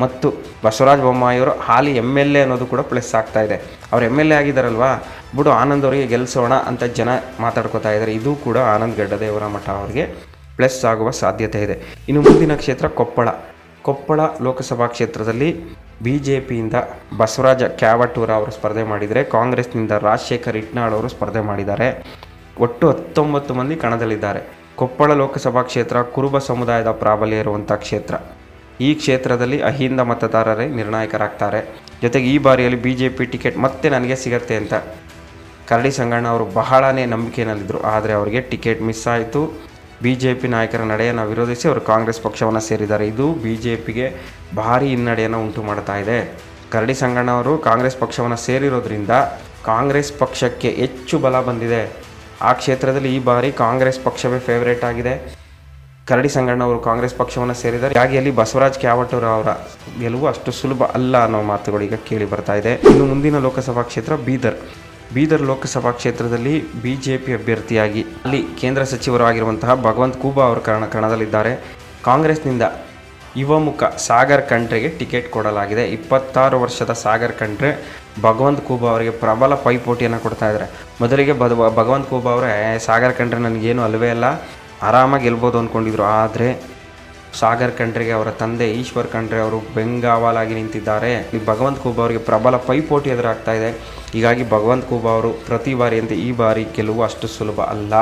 ಮತ್ತು ಬಸವರಾಜ ಬೊಮ್ಮಾಯಿಯವರು ಹಾಲಿ MLA ಅನ್ನೋದು ಕೂಡ ಪ್ಲಸ್ ಆಗ್ತಾ ಇದೆ. ಅವ್ರು MLA ಆಗಿದ್ದಾರಲ್ವಾ, ಬಿಡು ಆನಂದ್ ಅವರಿಗೆ ಗೆಲ್ಲಿಸೋಣ ಅಂತ ಜನ ಮಾತಾಡ್ಕೋತಾ ಇದ್ದಾರೆ. ಇದು ಕೂಡ ಆನಂದ್ ಗಡ್ಡದೇವರ ಮಠ ಅವರಿಗೆ ಪ್ಲಸ್ ಆಗುವ ಸಾಧ್ಯತೆ ಇದೆ. ಇನ್ನು ಮುಂದಿನ ಕ್ಷೇತ್ರ ಕೊಪ್ಪಳ ಲೋಕಸಭಾ ಕ್ಷೇತ್ರದಲ್ಲಿ BJPಯಿಂದ ಬಸವರಾಜ ಕ್ಯಾವಟೂರ ಅವರು ಸ್ಪರ್ಧೆ ಮಾಡಿದರೆ, ಕಾಂಗ್ರೆಸ್ನಿಂದ ರಾಜಶೇಖರ್ ಇಟ್ನಾಳ್ ಅವರು ಸ್ಪರ್ಧೆ ಮಾಡಿದ್ದಾರೆ. ಒಟ್ಟು 19 ಮಂದಿ ಕಣದಲ್ಲಿದ್ದಾರೆ. ಕೊಪ್ಪಳ ಲೋಕಸಭಾ ಕ್ಷೇತ್ರ ಕುರುಬ ಸಮುದಾಯದ ಪ್ರಾಬಲ್ಯ ಇರುವಂಥ ಕ್ಷೇತ್ರ. ಈ ಕ್ಷೇತ್ರದಲ್ಲಿ ಅಹಿಂದ ಮತದಾರರೇ ನಿರ್ಣಾಯಕರಾಗ್ತಾರೆ. ಜೊತೆಗೆ ಈ ಬಾರಿಯಲ್ಲಿ BJP ಟಿಕೆಟ್ ಮತ್ತೆ ನನಗೆ ಸಿಗತ್ತೆ ಅಂತ ಕರಡಿ ಸಂಗಣ್ಣ ಅವರು ಬಹಳನೇ ನಂಬಿಕೆಯಲ್ಲಿದ್ದರು. ಆದರೆ ಅವರಿಗೆ ಟಿಕೆಟ್ ಮಿಸ್ ಆಯಿತು. BJP ನಾಯಕರ ನಡೆಯನ್ನು ವಿರೋಧಿಸಿ ಅವರು ಕಾಂಗ್ರೆಸ್ ಪಕ್ಷವನ್ನು ಸೇರಿದ್ದಾರೆ. ಇದು BJPಗೆ ಭಾರಿ ಹಿನ್ನಡೆಯನ್ನು ಉಂಟು ಮಾಡ್ತಾ ಇದೆ. ಕರಡಿ ಸಂಗಣ್ಣ ಅವರು ಕಾಂಗ್ರೆಸ್ ಪಕ್ಷವನ್ನು ಸೇರಿರೋದ್ರಿಂದ ಕಾಂಗ್ರೆಸ್ ಪಕ್ಷಕ್ಕೆ ಹೆಚ್ಚು ಬಲ ಬಂದಿದೆ. ಆ ಕ್ಷೇತ್ರದಲ್ಲಿ ಈ ಬಾರಿ ಕಾಂಗ್ರೆಸ್ ಪಕ್ಷವೇ ಫೇವರೇಟ್ ಆಗಿದೆ. ಕರಡಿ ಸಂಗಣ್ಣ ಅವರು ಕಾಂಗ್ರೆಸ್ ಪಕ್ಷವನ್ನು ಸೇರಿದ್ದಾರೆ. ಹಾಗೆ ಅಲ್ಲಿ ಬಸವರಾಜ ಕ್ಯಾವಟೂರ ಅವರ ಗೆಲುವು ಅಷ್ಟು ಸುಲಭ ಅಲ್ಲ ಅನ್ನೋ ಮಾತುಗಳು ಈಗ ಕೇಳಿ ಬರ್ತಾ ಇದೆ. ಇನ್ನು ಮುಂದಿನ ಲೋಕಸಭಾ ಕ್ಷೇತ್ರ ಬೀದರ್ ಲೋಕಸಭಾ ಕ್ಷೇತ್ರದಲ್ಲಿ BJP ಅಭ್ಯರ್ಥಿಯಾಗಿ ಅಲ್ಲಿ ಕೇಂದ್ರ ಸಚಿವರು ಆಗಿರುವಂತಹ ಭಗವಂತ್ ಖೂಬಾ ಅವರು ಕಣದಲ್ಲಿದ್ದಾರೆ. ಕಾಂಗ್ರೆಸ್ನಿಂದ ಯುವ ಮುಖ ಸಾಗರ್ ಖಂಡ್ರೆಗೆ ಟಿಕೆಟ್ ಕೊಡಲಾಗಿದೆ. 26 ವರ್ಷದ ಸಾಗರ್ ಖಂಡ್ರೆ ಭಗವಂತ್ ಖೂಬಾ ಅವರಿಗೆ ಪ್ರಬಲ ಪೈಪೋಟಿಯನ್ನು ಕೊಡ್ತಾ ಇದ್ದಾರೆ. ಮೊದಲಿಗೆ ಭಗವಂತ್ ಖೂಬಾ ಅವರೇ ಸಾಗರ್ ಖಂಡ್ರೆ ನನಗೇನು ಅಲ್ಲವೇ ಅಲ್ಲ, ಆರಾಮಾಗಿ ಗೆಲ್ಬೋದು ಅಂದ್ಕೊಂಡಿದ್ರು. ಆದರೆ ಸಾಗರ್ ಖಂಡ್ರೆಗೆ ಅವರ ತಂದೆ ಈಶ್ವರ್ ಖಂಡ್ರೆ ಅವರು ಬೆಂಗಾವಲಾಗಿ ನಿಂತಿದ್ದಾರೆ. ಈ ಭಗವಂತ್ ಖೂಬಾ ಅವರಿಗೆ ಪ್ರಬಲ ಪೈಪೋಟಿ ಎದುರಾಗ್ತಾ ಇದೆ. ಹೀಗಾಗಿ ಭಗವಂತ್ ಖೂಬಾ ಅವರು ಪ್ರತಿ ಬಾರಿಯಂತೆ ಈ ಬಾರಿ ಗೆಲುವು ಅಷ್ಟು ಸುಲಭ ಅಲ್ಲ.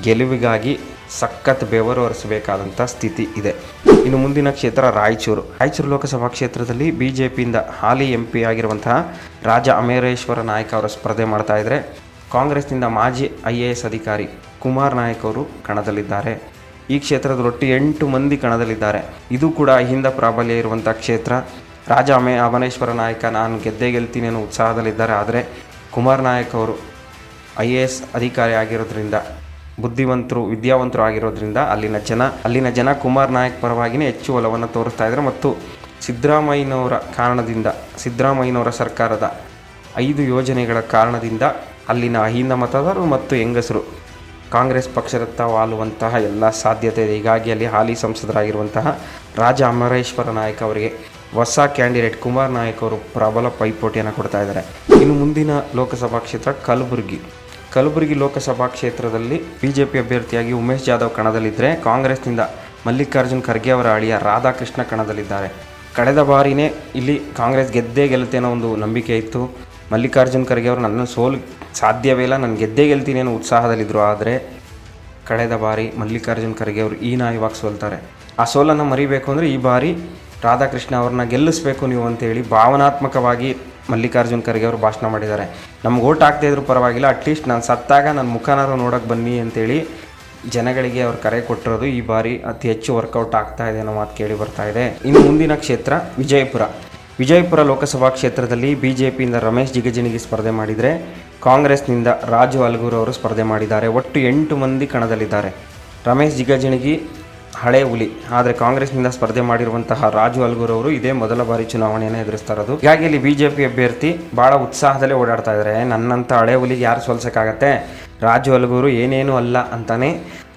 ಗೆಲುವಿಗಾಗಿ ಸಖತ್ ಬೆವರು ಹರಿಸಬೇಕಾದಂಥ ಸ್ಥಿತಿ ಇದೆ. ಇನ್ನು ಮುಂದಿನ ಕ್ಷೇತ್ರ ರಾಯಚೂರು ಲೋಕಸಭಾ ಕ್ಷೇತ್ರದಲ್ಲಿ BJPಯಿಂದ ಹಾಲಿ MP ಆಗಿರುವಂತಹ ರಾಜ ಅಮರೇಶ್ವರ ನಾಯಕ್ ಅವರು ಸ್ಪರ್ಧೆ ಮಾಡ್ತಾ ಇದ್ದಾರೆ. ಕಾಂಗ್ರೆಸ್ನಿಂದ ಮಾಜಿ IAS ಅಧಿಕಾರಿ ಕುಮಾರ್ ನಾಯಕ್ ಅವರು ಕಣದಲ್ಲಿದ್ದಾರೆ. ಈ ಕ್ಷೇತ್ರದಲ್ಲಿ ಒಟ್ಟು 8 ಮಂದಿ ಕಣದಲ್ಲಿದ್ದಾರೆ. ಇದು ಕೂಡ ಅಹಿಂದ ಪ್ರಾಬಲ್ಯ ಇರುವಂಥ ಕ್ಷೇತ್ರ. ರಾಜ ಅಮರೇಶ್ವರ ನಾಯಕ ನಾನು ಗೆಲ್ತೀನಿ ಅನ್ನೋ ಉತ್ಸಾಹದಲ್ಲಿದ್ದಾರೆ. ಆದರೆ ಕುಮಾರ್ ನಾಯಕ್ ಅವರು IAS ಅಧಿಕಾರಿ ಆಗಿರೋದ್ರಿಂದ, ವಿದ್ಯಾವಂತರು ಆಗಿರೋದ್ರಿಂದ ಅಲ್ಲಿನ ಜನ ಕುಮಾರ್ ನಾಯಕ್ ಪರವಾಗಿಯೇ ಹೆಚ್ಚು ಒಲವನ್ನು ತೋರಿಸ್ತಾ ಇದ್ದಾರೆ. ಮತ್ತು ಸಿದ್ದರಾಮಯ್ಯನವರ ಸರ್ಕಾರದ 5 ಯೋಜನೆಗಳ ಕಾರಣದಿಂದ ಅಲ್ಲಿನ ಅಹಿಂದ ಮತದಾರರು ಮತ್ತು ಹೆಂಗಸರು ಕಾಂಗ್ರೆಸ್ ಪಕ್ಷದತ್ತ ವಾಲುವಂತಹ ಎಲ್ಲ ಸಾಧ್ಯತೆ ಇದೆ. ಹೀಗಾಗಿ ಅಲ್ಲಿ ಹಾಲಿ ಸಂಸದರಾಗಿರುವಂತಹ ರಾಜ ಅಮರೇಶ್ವರ ನಾಯಕ್ ಅವರಿಗೆ ಹೊಸ ಕ್ಯಾಂಡಿಡೇಟ್ ಕುಮಾರ್ ನಾಯಕ್ ಅವರು ಪ್ರಬಲ ಪೈಪೋಟಿಯನ್ನು ಕೊಡ್ತಾ ಇದ್ದಾರೆ. ಇನ್ನು ಮುಂದಿನ ಲೋಕಸಭಾ ಕ್ಷೇತ್ರ ಕಲಬುರಗಿ ಲೋಕಸಭಾ ಕ್ಷೇತ್ರದಲ್ಲಿ BJP ಅಭ್ಯರ್ಥಿಯಾಗಿ ಉಮೇಶ್ ಜಾಧವ್ ಕಣದಲ್ಲಿದ್ದರೆ, ಕಾಂಗ್ರೆಸ್ನಿಂದ ಮಲ್ಲಿಕಾರ್ಜುನ್ ಖರ್ಗೆ ಅವರ ಅಳಿಯ ರಾಧಾಕೃಷ್ಣ ಕಣದಲ್ಲಿದ್ದಾರೆ. ಕಳೆದ ಬಾರಿನೇ ಇಲ್ಲಿ ಕಾಂಗ್ರೆಸ್ ಗೆಲ್ಲುತ್ತೆ ಅನ್ನೋ ಒಂದು ನಂಬಿಕೆ ಇತ್ತು. ಮಲ್ಲಿಕಾರ್ಜುನ್ ಖರ್ಗೆ ಅವರು ನನ್ನ ಸೋಲು ಸಾಧ್ಯವೇ ಇಲ್ಲ, ನಾನು ಗೆಲ್ತೀನಿ ಅನ್ನೋ ಉತ್ಸಾಹದಲ್ಲಿದ್ದರು. ಆದರೆ ಕಳೆದ ಬಾರಿ ಮಲ್ಲಿಕಾರ್ಜುನ್ ಖರ್ಗೆ ಅವರು ಹೀನಾಯವಾಗಿ ಸೋಲ್ತಾರೆ. ಆ ಸೋಲನ್ನು ಮರಿಬೇಕು ಅಂದರೆ ಈ ಬಾರಿ ರಾಧಾಕೃಷ್ಣ ಅವ್ರನ್ನ ಗೆಲ್ಲಿಸಬೇಕು ನೀವು ಅಂತೇಳಿ ಭಾವನಾತ್ಮಕವಾಗಿ ಮಲ್ಲಿಕಾರ್ಜುನ್ ಖರ್ಗೆ ಅವರು ಭಾಷಣ ಮಾಡಿದ್ದಾರೆ. ನಮ್ಗೆ ಓಟ್ ಹಾಕ್ತಾ ಇದ್ರು ಪರವಾಗಿಲ್ಲ, ಅಟ್ಲೀಸ್ಟ್ ನಾನು ಸತ್ತಾಗ ನನ್ನ ಮುಖನಾರು ನೋಡೋಕ್ಕೆ ಬನ್ನಿ ಅಂತೇಳಿ ಜನಗಳಿಗೆ ಅವ್ರು ಕರೆ ಕೊಟ್ಟಿರೋದು ಈ ಬಾರಿ ಅತಿ ಹೆಚ್ಚು ವರ್ಕೌಟ್ ಆಗ್ತಾ ಇದೆ ಅನ್ನೋ ಮಾತು ಕೇಳಿ ಬರ್ತಾ ಇದೆ. ಇನ್ನು ಮುಂದಿನ ಕ್ಷೇತ್ರ ವಿಜಯಪುರ ಲೋಕಸಭಾ ಕ್ಷೇತ್ರದಲ್ಲಿ BJPಯಿಂದ ರಮೇಶ್ ಜಿಗಜಿಣಗಿ ಸ್ಪರ್ಧೆ ಮಾಡಿದರೆ, ಕಾಂಗ್ರೆಸ್ನಿಂದ ರಾಜು ಅಲ್ಗೂರು ಅವರು ಸ್ಪರ್ಧೆ ಮಾಡಿದ್ದಾರೆ. ಒಟ್ಟು 8 ಮಂದಿ ಕಣದಲ್ಲಿದ್ದಾರೆ. ರಮೇಶ್ ಜಿಗಜಿಣಗಿ ಹಳೆ ಹುಲಿ, ಆದರೆ ಕಾಂಗ್ರೆಸ್ನಿಂದ ಸ್ಪರ್ಧೆ ಮಾಡಿರುವಂತಹ ರಾಜು ಅಲ್ಗೂರು ಅವರು ಇದೇ ಮೊದಲ ಬಾರಿ ಚುನಾವಣೆಯನ್ನು ಎದುರಿಸ್ತಾ ಇರೋದು. ಹೀಗಾಗಿ ಇಲ್ಲಿ BJP ಅಭ್ಯರ್ಥಿ ಭಾಳ ಉತ್ಸಾಹದಲ್ಲೇ ಓಡಾಡ್ತಾ ಇದ್ದಾರೆ. ನನ್ನಂಥ ಹಳೆ ಹುಲಿಗೆ ಯಾರು ಸೋಲ್ಸೋಕ್ಕಾಗತ್ತೆ, ರಾಜು ಅಲ್ಗೂರು ಏನೇನೂ ಅಲ್ಲ ಅಂತಾನೆ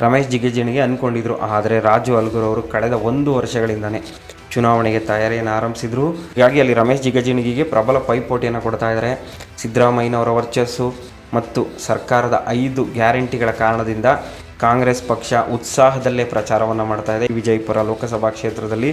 ರಮೇಶ್ ಜಿಗಜಿಣಿಗೆ ಅಂದ್ಕೊಂಡಿದ್ರು. ಆದರೆ ರಾಜು ಅಲ್ಗೂರು ಅವರು ಕಳೆದ 1 ವರ್ಷಗಳಿಂದನೇ ಚುನಾವಣೆಗೆ ತಯಾರಿಯನ್ನು ಆರಂಭಿಸಿದರು. ಹೀಗಾಗಿ ಅಲ್ಲಿ ರಮೇಶ್ ಜಿಗಜಿಣಿಗೆ ಪ್ರಬಲ ಪೈಪೋಟಿಯನ್ನು ಕೊಡ್ತಾ ಇದ್ದಾರೆ. ಸಿದ್ದರಾಮಯ್ಯನವರ ವರ್ಚಸ್ಸು ಮತ್ತು ಸರ್ಕಾರದ 5 ಗ್ಯಾರಂಟಿಗಳ ಕಾರಣದಿಂದ ಕಾಂಗ್ರೆಸ್ ಪಕ್ಷ ಉತ್ಸಾಹದಲ್ಲೇ ಪ್ರಚಾರವನ್ನು ಮಾಡ್ತಾ ಇದೆ. ವಿಜಯಪುರ ಲೋಕಸಭಾ ಕ್ಷೇತ್ರದಲ್ಲಿ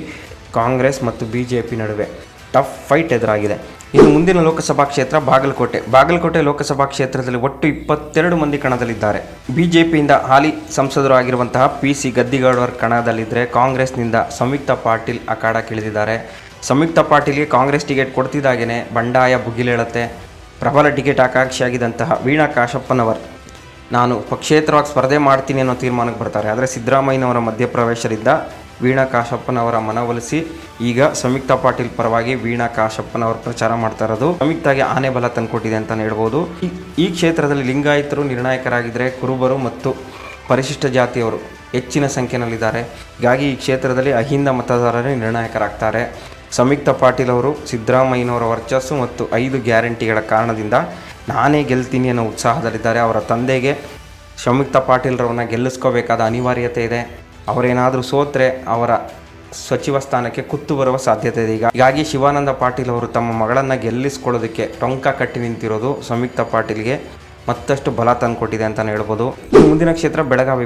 ಕಾಂಗ್ರೆಸ್ ಮತ್ತು BJP ನಡುವೆ ಟಫ್ ಫೈಟ್ ಎದುರಾಗಿದೆ. ಇನ್ನು ಮುಂದಿನ ಲೋಕಸಭಾ ಕ್ಷೇತ್ರ ಬಾಗಲಕೋಟೆ ಲೋಕಸಭಾ ಕ್ಷೇತ್ರದಲ್ಲಿ ಒಟ್ಟು 22 ಮಂದಿ ಕಣದಲ್ಲಿದ್ದಾರೆ. BJPಯಿಂದ ಹಾಲಿ ಸಂಸದರು ಆಗಿರುವಂತಹ PC ಗದ್ದಿಗೌಡರ ಕಣದಲ್ಲಿದ್ದರೆ, ಕಾಂಗ್ರೆಸ್ನಿಂದ ಸಂಯುಕ್ತ ಪಾಟೀಲ್ ಅಖಾಡಕ್ಕಿಳಿದಿದ್ದಾರೆ. ಸಂಯುಕ್ತ ಪಾಟೀಲ್ಗೆ ಕಾಂಗ್ರೆಸ್ ಟಿಕೆಟ್ ಕೊಡ್ತಿದ್ದಾಗೇ ಬಂಡಾಯ ಭುಗಿಲೇಳುತ್ತೆ. ಪ್ರಬಲ ಟಿಕೆಟ್ ಆಕಾಂಕ್ಷಿಯಾಗಿದ್ದಂತಹ ವೀಣಾ ಕಾಶಪ್ಪನವರ್ ನಾನು ಪಕ್ಷೇತರವಾಗಿ ಸ್ಪರ್ಧೆ ಮಾಡ್ತೀನಿ ಅನ್ನೋ ತೀರ್ಮಾನಕ್ಕೆ ಬರ್ತಾರೆ. ಆದರೆ ಸಿದ್ದರಾಮಯ್ಯನವರ ಮಧ್ಯಪ್ರವೇಶದಿಂದ ವೀಣಾ ಕಾಶಪ್ಪನವರ ಮನವೊಲಿಸಿ ಈಗ ಸಂಯುಕ್ತ ಪಾಟೀಲ್ ಪರವಾಗಿ ವೀಣಾ ಕಾಶಪ್ಪನವರು ಪ್ರಚಾರ ಮಾಡ್ತಾ ಇರೋದು ಸಂಯುಕ್ತಾಗಿ ಆನೆ ಬಲ ತಂದುಕೊಟ್ಟಿದೆ ಅಂತಲೇ ಹೇಳ್ಬೋದು. ಈ ಕ್ಷೇತ್ರದಲ್ಲಿ ಲಿಂಗಾಯತರು ನಿರ್ಣಾಯಕರಾಗಿದ್ದರೆ, ಕುರುಬರು ಮತ್ತು ಪರಿಶಿಷ್ಟ ಜಾತಿಯವರು ಹೆಚ್ಚಿನ ಸಂಖ್ಯೆಯಲ್ಲಿದ್ದಾರೆ. ಹೀಗಾಗಿ ಈ ಕ್ಷೇತ್ರದಲ್ಲಿ ಅಹಿಂದ ಮತದಾರರೇ ನಿರ್ಣಾಯಕರಾಗ್ತಾರೆ. ಸಂಯುಕ್ತ ಪಾಟೀಲ್ ಅವರು ಸಿದ್ದರಾಮಯ್ಯನವರ ವರ್ಚಸ್ಸು ಮತ್ತು 5 ಗ್ಯಾರಂಟಿಗಳ ಕಾರಣದಿಂದ ನಾನೇ ಗೆಲ್ತೀನಿ ಅನ್ನೋ ಉತ್ಸಾಹದಲ್ಲಿದ್ದಾರೆ. ಅವರ ತಂದೆಗೆ ಸಂಯುಕ್ತ ಪಾಟೀಲ್ರವ್ರನ್ನ ಗೆಲ್ಲಿಸ್ಕೋಬೇಕಾದ ಅನಿವಾರ್ಯತೆ ಇದೆ. ಅವರೇನಾದರೂ ಸೋತ್ರೆ ಅವರ ಸಚಿವ ಸ್ಥಾನಕ್ಕೆ ಕುತ್ತು ಬರುವ ಸಾಧ್ಯತೆ ಇದೆ. ಹೀಗಾಗಿ ಶಿವಾನಂದ ಪಾಟೀಲ್ ಅವರು ತಮ್ಮ ಮಗಳನ್ನು ಗೆಲ್ಲಿಸ್ಕೊಳ್ಳೋದಕ್ಕೆ ಟೊಂಕ ಕಟ್ಟಿ ನಿಂತಿರೋದು ಸಂಯುಕ್ತ ಪಾಟೀಲ್ಗೆ ಮತ್ತಷ್ಟು ಬಲ ತಂದುಕೊಟ್ಟಿದೆ ಅಂತಲೇ ಹೇಳ್ಬೋದು. ಮುಂದಿನ ಕ್ಷೇತ್ರ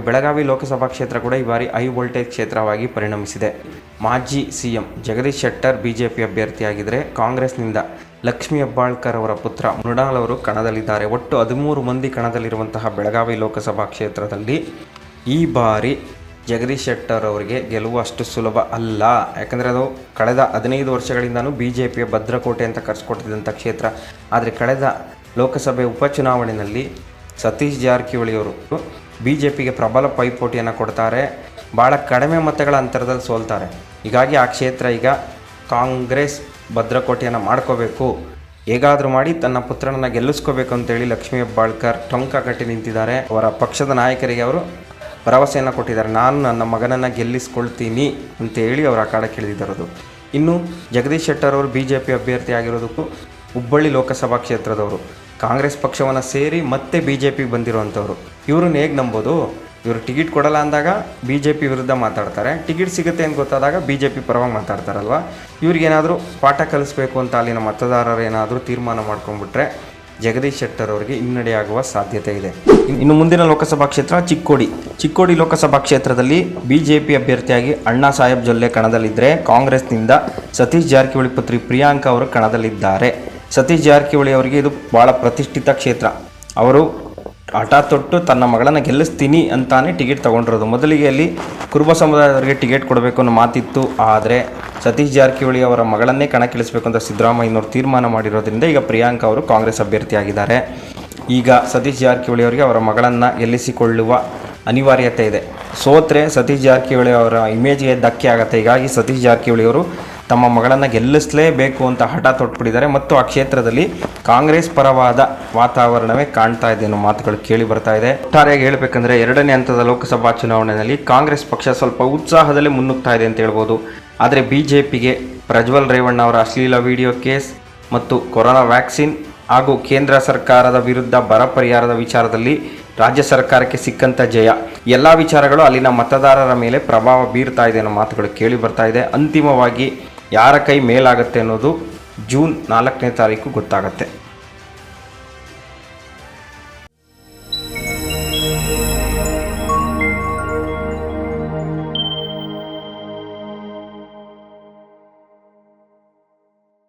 ಬೆಳಗಾವಿ ಲೋಕಸಭಾ ಕ್ಷೇತ್ರ ಕೂಡ ಈ ಬಾರಿ ಹೈ ವೋಲ್ಟೇಜ್ ಕ್ಷೇತ್ರವಾಗಿ ಪರಿಣಮಿಸಿದೆ. ಮಾಜಿ CM ಜಗದೀಶ್ ಶೆಟ್ಟರ್ BJP ಅಭ್ಯರ್ಥಿಯಾಗಿದ್ದರೆ, ಕಾಂಗ್ರೆಸ್ನಿಂದ ಲಕ್ಷ್ಮೀ ಹೆಬ್ಬಾಳ್ಕರ್ ಅವರ ಪುತ್ರ ಮೃಣಾಲ್ ಅವರು ಕಣದಲ್ಲಿದ್ದಾರೆ. ಒಟ್ಟು 13 ಮಂದಿ ಕಣದಲ್ಲಿರುವಂತಹ ಬೆಳಗಾವಿ ಲೋಕಸಭಾ ಕ್ಷೇತ್ರದಲ್ಲಿ ಈ ಬಾರಿ ಜಗದೀಶ್ ಶೆಟ್ಟರ್ ಅವರಿಗೆ ಗೆಲುವು ಅಷ್ಟು ಸುಲಭ ಅಲ್ಲ. ಯಾಕಂದರೆ ಅದು ಕಳೆದ 15 ವರ್ಷಗಳಿಂದನೂ BJPಯ ಭದ್ರಕೋಟೆ ಅಂತ ಕರೆಸ್ಕೊಟ್ಟಿದ್ದಂಥ ಕ್ಷೇತ್ರ. ಆದರೆ ಕಳೆದ ಲೋಕಸಭೆ ಉಪಚುನಾವಣೆಯಲ್ಲಿ ಸತೀಶ್ ಜಾರಕಿಹೊಳಿ ಅವರು BJPಗೆ ಪ್ರಬಲ ಪೈಪೋಟಿಯನ್ನು ಕೊಡ್ತಾರೆ. ಭಾಳ ಕಡಿಮೆ ಮತಗಳ ಅಂತರದಲ್ಲಿ ಸೋಲ್ತಾರೆ. ಹೀಗಾಗಿ ಆ ಕ್ಷೇತ್ರ ಈಗ ಕಾಂಗ್ರೆಸ್ ಭದ್ರಕೋಟೆಯನ್ನು ಮಾಡ್ಕೋಬೇಕು, ಹೇಗಾದರೂ ಮಾಡಿ ತನ್ನ ಪುತ್ರನನ್ನು ಗೆಲ್ಲಿಸ್ಕೋಬೇಕು ಅಂತೇಳಿ ಲಕ್ಷ್ಮೀ ಹೆಬ್ಬಾಳ್ಕರ್ ಟೊಂಕ ಕಟ್ಟಿ ನಿಂತಿದ್ದಾರೆ. ಅವರ ಪಕ್ಷದ ನಾಯಕರಿಗೆ ಅವರು ಭರವಸೆಯನ್ನು ಕೊಟ್ಟಿದ್ದಾರೆ, ನಾನು ನನ್ನ ಮಗನನ್ನು ಗೆಲ್ಲಿಸ್ಕೊಳ್ತೀನಿ ಅಂತೇಳಿ ಅವರು ಅಖಾಡಕ್ಕಿಳಿದಿರೋದು. ಇನ್ನು ಜಗದೀಶ್ ಶೆಟ್ಟರ್ ಅವರು BJP ಅಭ್ಯರ್ಥಿ ಆಗಿರೋದಕ್ಕೂ ಹುಬ್ಬಳ್ಳಿ ಲೋಕಸಭಾ ಕ್ಷೇತ್ರದವರು ಕಾಂಗ್ರೆಸ್ ಪಕ್ಷವನ್ನು ಸೇರಿ ಮತ್ತೆ BJPಗೆ ಬಂದಿರುವಂಥವ್ರು. ಇವ್ರನ್ನ ಹೇಗೆ ನಂಬೋದು? ಇವರು ಟಿಕೆಟ್ ಕೊಡಲ್ಲ ಅಂದಾಗ BJP ವಿರುದ್ಧ ಮಾತಾಡ್ತಾರೆ, ಟಿಕೆಟ್ ಸಿಗುತ್ತೆ ಅಂತ ಗೊತ್ತಾದಾಗ BJP ಪರವಾಗಿ ಮಾತಾಡ್ತಾರಲ್ವ. ಇವ್ರಿಗೇನಾದರೂ ಪಾಠ ಕಲಿಸ್ಬೇಕು ಅಂತ ಅಲ್ಲಿನ ಮತದಾರರು ಏನಾದರೂ ತೀರ್ಮಾನ ಮಾಡ್ಕೊಂಡ್ಬಿಟ್ರೆ ಜಗದೀಶ್ ಶೆಟ್ಟರ್ ಅವರಿಗೆ ಹಿನ್ನಡೆಯಾಗುವ ಸಾಧ್ಯತೆ ಇದೆ. ಇನ್ನು ಮುಂದಿನ ಲೋಕಸಭಾ ಕ್ಷೇತ್ರ ಚಿಕ್ಕೋಡಿ ಲೋಕಸಭಾ ಕ್ಷೇತ್ರದಲ್ಲಿ BJP ಅಭ್ಯರ್ಥಿಯಾಗಿ ಅಣ್ಣಾ ಸಾಹೇಬ್ ಜೊಲ್ಲೆ ಕಣದಲ್ಲಿದ್ದರೆ, ಕಾಂಗ್ರೆಸ್ನಿಂದ ಸತೀಶ್ ಜಾರಕಿಹೊಳಿ ಪುತ್ರಿ ಪ್ರಿಯಾಂಕಾ ಅವರು ಕಣದಲ್ಲಿದ್ದಾರೆ. ಸತೀಶ್ ಜಾರಕಿಹೊಳಿ ಅವರಿಗೆ ಇದು ಭಾಳ ಪ್ರತಿಷ್ಠಿತ ಕ್ಷೇತ್ರ. ಅವರು ಹಠ ತೊಟ್ಟು ತನ್ನ ಮಗಳನ್ನು ಗೆಲ್ಲಿಸ್ತೀನಿ ಅಂತಾನೆ ಟಿಕೆಟ್ ತೊಗೊಂಡಿರೋದು. ಮೊದಲಿಗೆ ಅಲ್ಲಿ ಕುರುಬ ಸಮುದಾಯದವರಿಗೆ ಟಿಕೆಟ್ ಕೊಡಬೇಕು ಅನ್ನೋ ಮಾತಿತ್ತು. ಆದರೆ ಸತೀಶ್ ಜಾರಕಿಹೊಳಿ ಅವರ ಮಗಳನ್ನೇ ಕಣಕ್ಕಿಳಿಸಬೇಕು ಅಂತ ಸಿದ್ದರಾಮಯ್ಯನವರು ತೀರ್ಮಾನ ಮಾಡಿರೋದ್ರಿಂದ ಈಗ ಪ್ರಿಯಾಂಕಾ ಅವರು ಕಾಂಗ್ರೆಸ್ ಅಭ್ಯರ್ಥಿಯಾಗಿದ್ದಾರೆ. ಈಗ ಸತೀಶ್ ಜಾರಕಿಹೊಳಿ ಅವರಿಗೆ ಅವರ ಮಗಳನ್ನು ಗೆಲ್ಲಿಸಿಕೊಳ್ಳುವ ಅನಿವಾರ್ಯತೆ ಇದೆ. ಸೋತ್ರೆ ಸತೀಶ್ ಜಾರಕಿಹೊಳಿ ಅವರ ಇಮೇಜ್ಗೆ ಧಕ್ಕೆ ಆಗುತ್ತೆ. ಹೀಗಾಗಿ ಸತೀಶ್ ಜಾರಕಿಹೊಳಿ ಅವರು ತಮ್ಮ ಮಗಳನ್ನು ಗೆಲ್ಲಿಸಲೇಬೇಕು ಅಂತ ಹಠ ತೊಟ್ಬಿಟ್ಟಿದ್ದಾರೆ. ಮತ್ತು ಆ ಕ್ಷೇತ್ರದಲ್ಲಿ ಕಾಂಗ್ರೆಸ್ ಪರವಾದ ವಾತಾವರಣವೇ ಕಾಣ್ತಾ ಇದೆ ಅನ್ನೋ ಮಾತುಗಳು ಕೇಳಿ ಬರ್ತಾ ಇದೆ. ಒಟ್ಟಾರೆಯಾಗಿ ಹೇಳಬೇಕಂದ್ರೆ 2ನೇ ಹಂತದ ಲೋಕಸಭಾ ಚುನಾವಣೆಯಲ್ಲಿ ಕಾಂಗ್ರೆಸ್ ಪಕ್ಷ ಸ್ವಲ್ಪ ಉತ್ಸಾಹದಲ್ಲೇ ಮುನ್ನುಗ್ತಾ ಇದೆ ಅಂತ ಹೇಳ್ಬೋದು. ಆದರೆ BJPಗೆ ಪ್ರಜ್ವಲ್ ರೇವಣ್ಣ ಅವರ ಅಶ್ಲೀಲ ವಿಡಿಯೋ ಕೇಸ್ ಮತ್ತು ಕೊರೋನಾ ವ್ಯಾಕ್ಸಿನ್ ಹಾಗೂ ಕೇಂದ್ರ ಸರ್ಕಾರದ ವಿರುದ್ಧ ಬರ ಪರಿಹಾರದ ವಿಚಾರದಲ್ಲಿ ರಾಜ್ಯ ಸರ್ಕಾರಕ್ಕೆ ಸಿಕ್ಕಂಥ ಜಯ, ಎಲ್ಲ ವಿಚಾರಗಳು ಅಲ್ಲಿನ ಮತದಾರರ ಮೇಲೆ ಪ್ರಭಾವ ಬೀರ್ತಾ ಇದೆ ಅನ್ನೋ ಮಾತುಗಳು ಕೇಳಿ ಬರ್ತಾ ಇದೆ. ಅಂತಿಮವಾಗಿ ಯಾರ ಕೈ ಮೇಲಾಗುತ್ತೆ ಅನ್ನೋದು ಜೂನ್ 4ನೇ ತಾರೀಕು ಗೊತ್ತಾಗುತ್ತೆ.